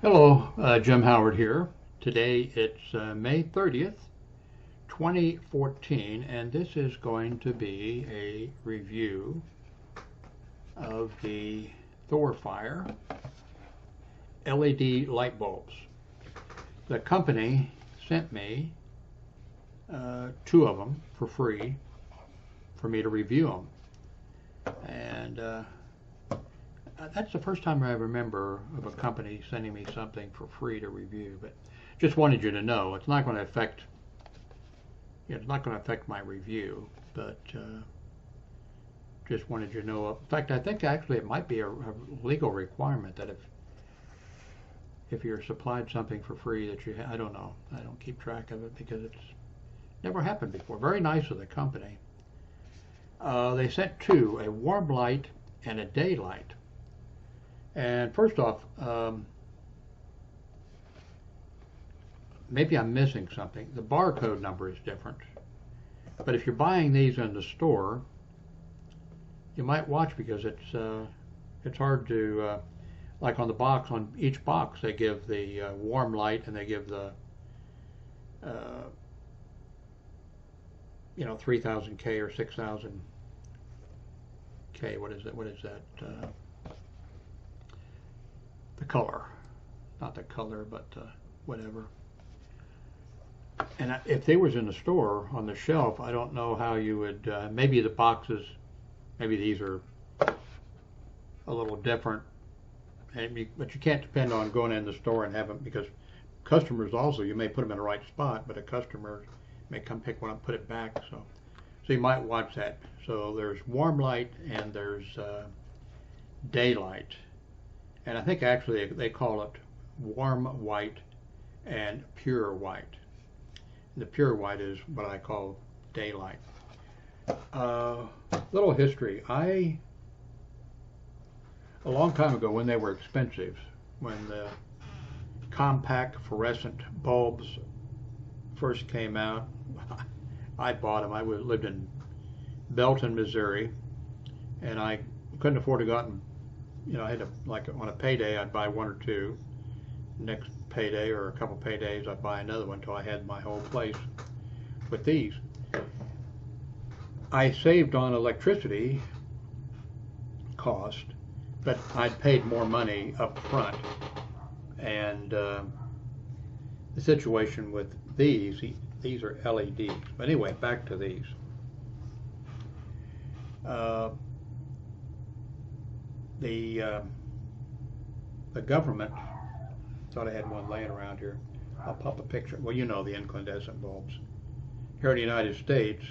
Hello, Jim Howard here. Today it's May 30th, 2014, and this is going to be a review of the ThorFire LED light bulbs. The company sent me two of them for free for me to review them. And that's the first time I remember of a company sending me something for free to review, but just wanted you to know it's not going to affect my review, but just wanted you to know. In fact, I think actually it might be a legal requirement that if you're supplied something for free that I don't know, I don't keep track of it because it's never happened before. Very nice of the company. They sent two, a warm light and a daylight. And first off, maybe I'm missing something. The barcode number is different. But if you're buying these in the store, you might watch because it's hard to, like on the box, on each box they give the warm light and they give the 3000 K or 6000 K. What is that? The color, not the color, but whatever. And if they was in the store on the shelf, I don't know how you would. Maybe the boxes, maybe these are a little different, but you can't depend on going in the store and have them, because customers also, you may put them in the right spot, but a customer may come pick one up, put it back. So you might watch that. So there's warm light and there's daylight. And I think actually they call it warm white and pure white. The pure white is what I call daylight. Little history. A long time ago when they were expensive, when the compact fluorescent bulbs first came out, I bought them. I lived in Belton, Missouri, and I couldn't afford to go out and I had to, like on a payday, I'd buy one or two. Next payday or a couple paydays, I'd buy another one until I had my whole place with these. I saved on electricity cost, but I'd paid more money up front. And the situation with these are LEDs. But anyway, back to these. The government, thought I had one laying around here. I'll pop a picture. Well, you know the incandescent bulbs. Here in the United States,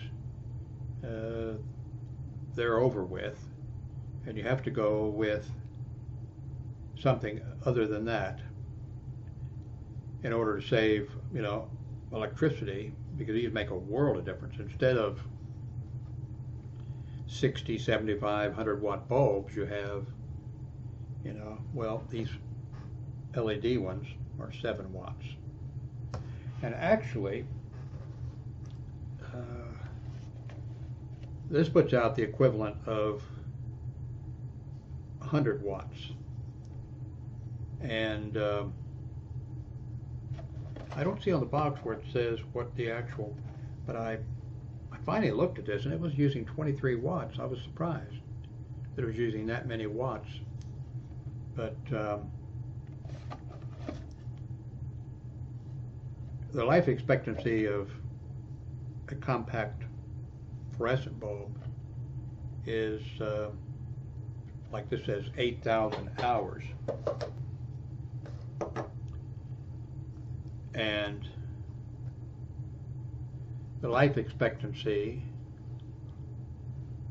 they're over with, and you have to go with something other than that in order to save, electricity, because these make a world of difference. Instead of 60, 75, 100 watt bulbs, you have these LED ones are 7 watts. And actually, this puts out the equivalent of 100 watts. And I don't see on the box where it says what the actual, but I finally looked at this and it was using 23 watts. I was surprised that it was using that many watts. But the life expectancy of a compact fluorescent bulb is, like this says, 8,000 hours. And the life expectancy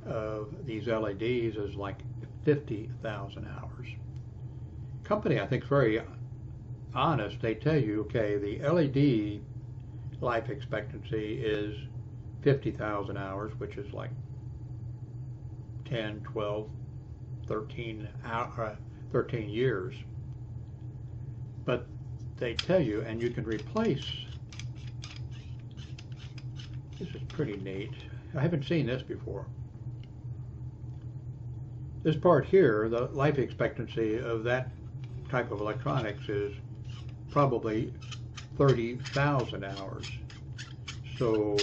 of these LEDs is like 50,000 hours. Company, I think, is very honest. They tell you, okay, the LED life expectancy is 50,000 hours, which is like 10, 12, 13 years. But they tell you, and you can replace, this is pretty neat. I haven't seen this before. This part here, the life expectancy of that type of electronics is probably 30,000 hours. So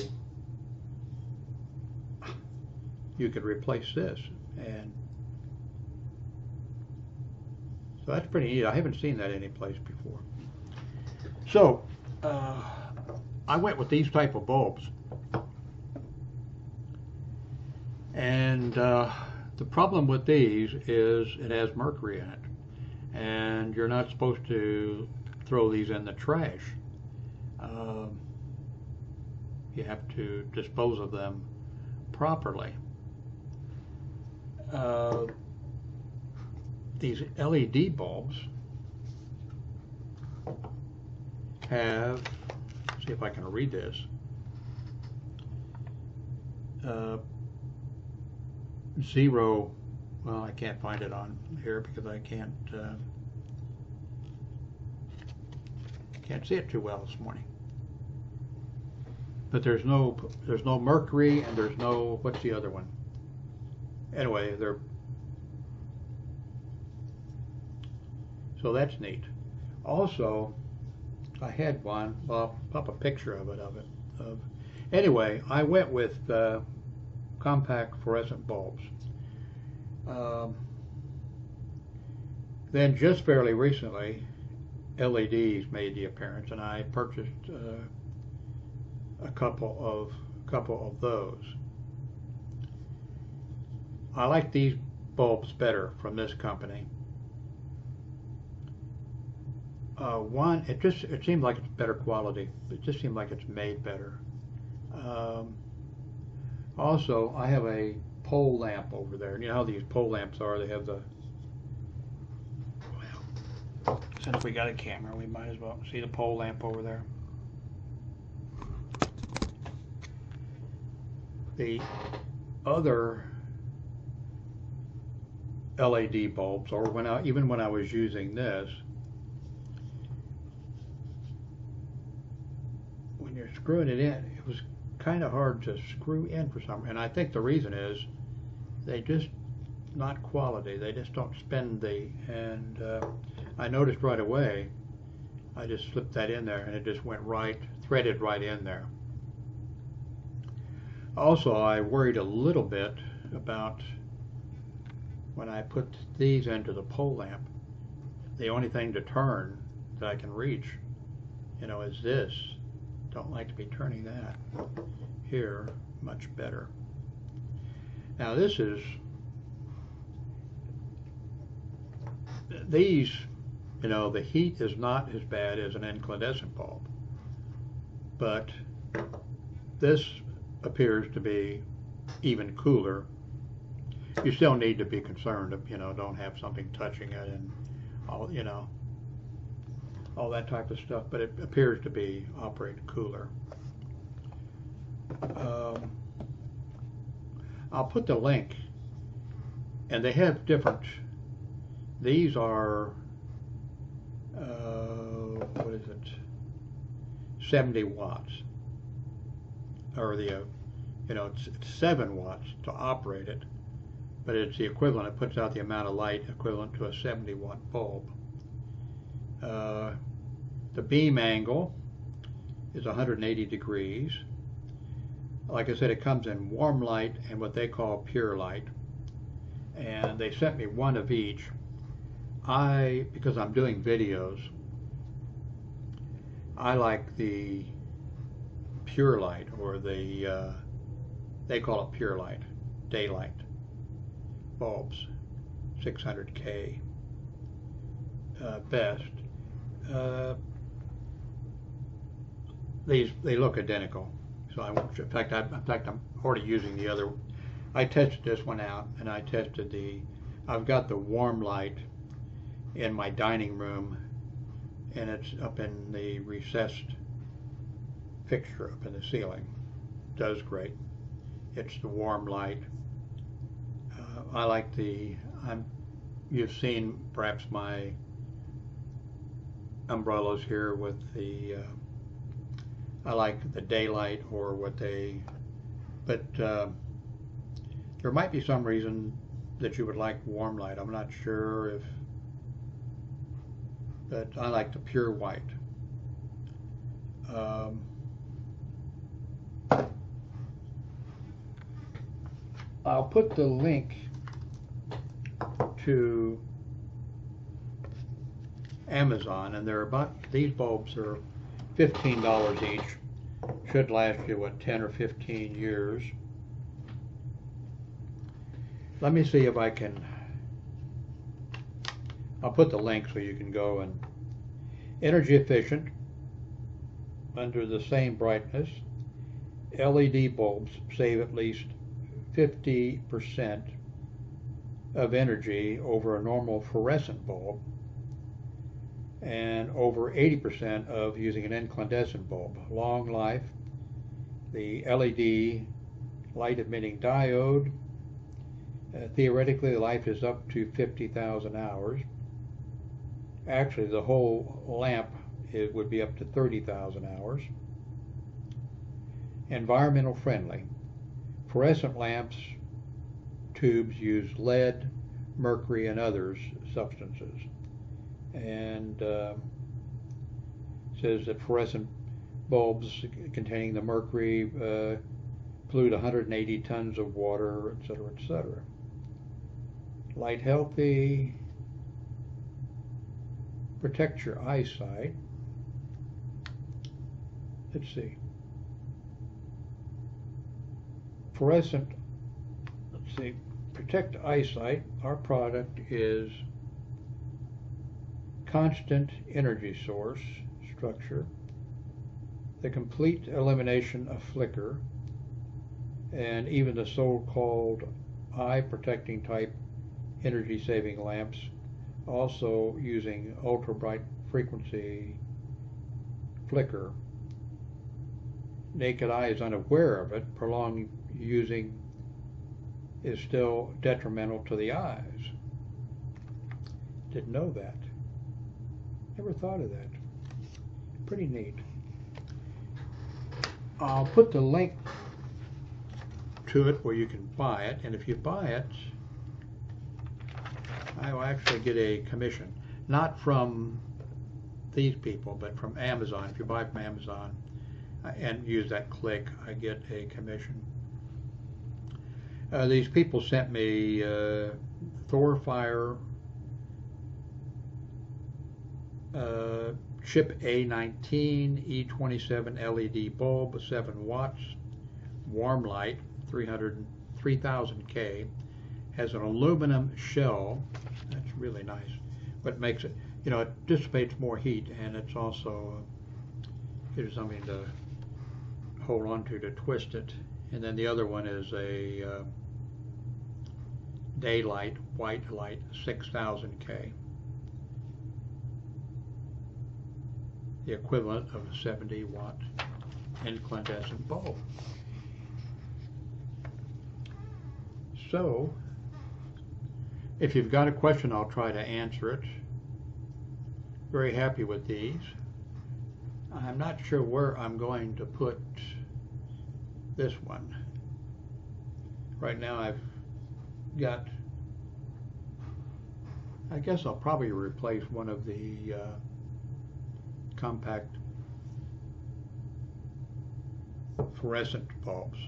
you could replace this, and so that's pretty neat. I haven't seen that anyplace before. So I went with these type of bulbs, and the problem with these is it has mercury in it, and you're not supposed to throw these in the trash. You have to dispose of them properly. These LED bulbs have, see if I can read this, zero, well, I can't find it on here because I can't see it too well this morning. But there's no mercury, and there's no, what's the other one? Anyway, so that's neat. Also, I had one, well, I'll pop a picture of it. Anyway, I went with compact fluorescent bulbs. Then just fairly recently, LEDs made the appearance, and I purchased a couple of those. I like these bulbs better from this company. One, it seemed like it's better quality. It just seemed like it's made better. Also, I have a pole lamp over there. You know how these pole lamps are? They have the, well, since we got a camera, we might as well see the pole lamp over there. The other LED bulbs, or even when I was using this, when you're screwing it in, it was kind of hard to screw in for some, and I think the reason is they just not quality. They just don't spin and I noticed right away. I just slipped that in there, and it just went right, threaded right in there. Also, I worried a little bit about when I put these into the pole lamp. The only thing to turn that I can reach, you know, is this. Don't like to be turning that. Here, much better. Now this is, these, you know, the heat is not as bad as an incandescent bulb, but this appears to be even cooler. You still need to be concerned, you know, don't have something touching it and all, you know, all that type of stuff, but it appears to be operating cooler. I'll put the link, and they have different, these are, what is it, 70 watts, or the, you know, it's 7 watts to operate it, but it's the equivalent, it puts out the amount of light equivalent to a 70-watt bulb. The beam angle is 180 degrees. Like I said, it comes in warm light and what they call pure light. And they sent me one of each. Because I'm doing videos, I like the pure light, or the, they call it pure light, daylight bulbs, 600K best. They look identical, so I won't. In fact, I'm already using the other. I tested this one out, and I tested I've got the warm light in my dining room, and it's up in the recessed fixture up in the ceiling. Does great. It's the warm light. I like you've seen perhaps my umbrellas here with the, I like the daylight, or what they, but there might be some reason that you would like warm light. I'm not sure if, but I like the pure white. I'll put the link to Amazon, and they're about, these bulbs are $15 each. Should last you, what, 10 or 15 years. Let me see if I can, I'll put the link so you can go. And energy efficient, under the same brightness, LED bulbs save at least 50% of energy over a normal fluorescent bulb, and over 80% of using an incandescent bulb. Long life, the LED light-emitting diode, theoretically the life is up to 50,000 hours. Actually, the whole lamp would be up to 30,000 hours. Environmental friendly. Fluorescent lamps tubes use lead, mercury, and other substances. And says that fluorescent bulbs containing the mercury pollute 180 tons of water, etc., etc. Light healthy, protect your eyesight. Let's see. Fluorescent, let's see, protect eyesight. Our product is constant energy source structure, the complete elimination of flicker, and even the so-called eye protecting type energy saving lamps, also using ultra bright frequency flicker. Naked eye is unaware of it. Prolonged using is still detrimental to the eyes. Didn't know that. Never thought of that. Pretty neat. I'll put the link to it where you can buy it, and if you buy it, I will actually get a commission. Not from these people, but from Amazon. If you buy from Amazon and use that click, I get a commission. These people sent me ThorFire Chip A19 E27 LED bulb, 7 watts, warm light, 3000K, has an aluminum shell. That's really nice. What makes it, you know, it dissipates more heat, and it's also gives something to hold on to twist it. And then the other one is a daylight white light, 6000K. The equivalent of a 70-watt incandescent bulb. So, if you've got a question, I'll try to answer it. Very happy with these. I'm not sure where I'm going to put this one. Right now I've got, I guess I'll probably replace one of the compact fluorescent bulbs.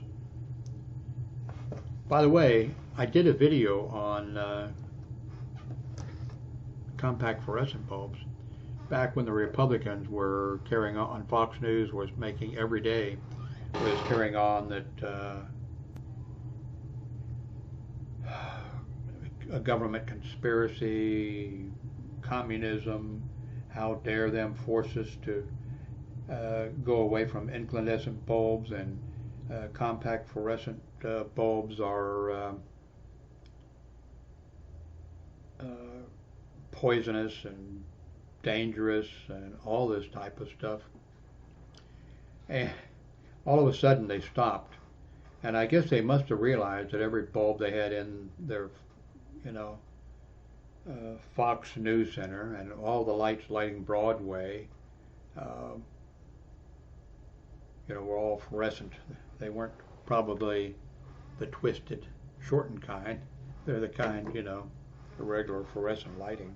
By the way, I did a video on compact fluorescent bulbs back when the Republicans were carrying on Fox News was making every day, was carrying on that a government conspiracy, communism, how dare them force us to go away from incandescent bulbs, and compact fluorescent bulbs are poisonous and dangerous and all this type of stuff. And all of a sudden they stopped, and I guess they must have realized that every bulb they had in their, you know, Fox News Center and all the lights lighting Broadway, you know, were all fluorescent. They weren't probably the twisted, shortened kind. They're the kind, you know, the regular fluorescent lighting.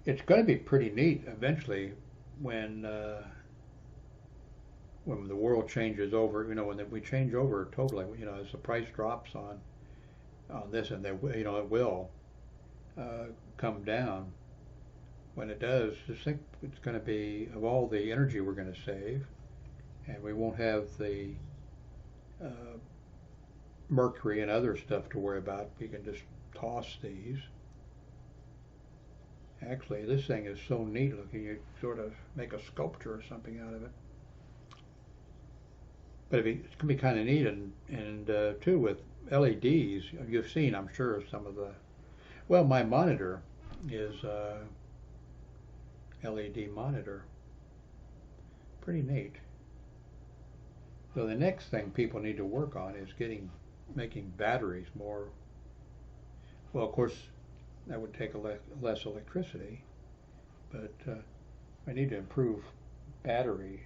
It's going to be pretty neat eventually when the world changes over, when we change over totally, as the price drops on this, and it will come down. When it does, just think it's going to be, of all the energy we're going to save, and we won't have the mercury and other stuff to worry about. We can just toss these. Actually, this thing is so neat looking, you sort of make a sculpture or something out of it. But it's going to be kind of neat, and too, with LEDs, you've seen, I'm sure, some of the, well, my monitor is LED monitor. Pretty neat. So the next thing people need to work on is making batteries more, well, of course, that would take less electricity, but I need to improve battery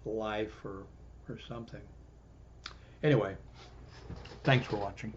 life or something. Anyway, thanks for watching.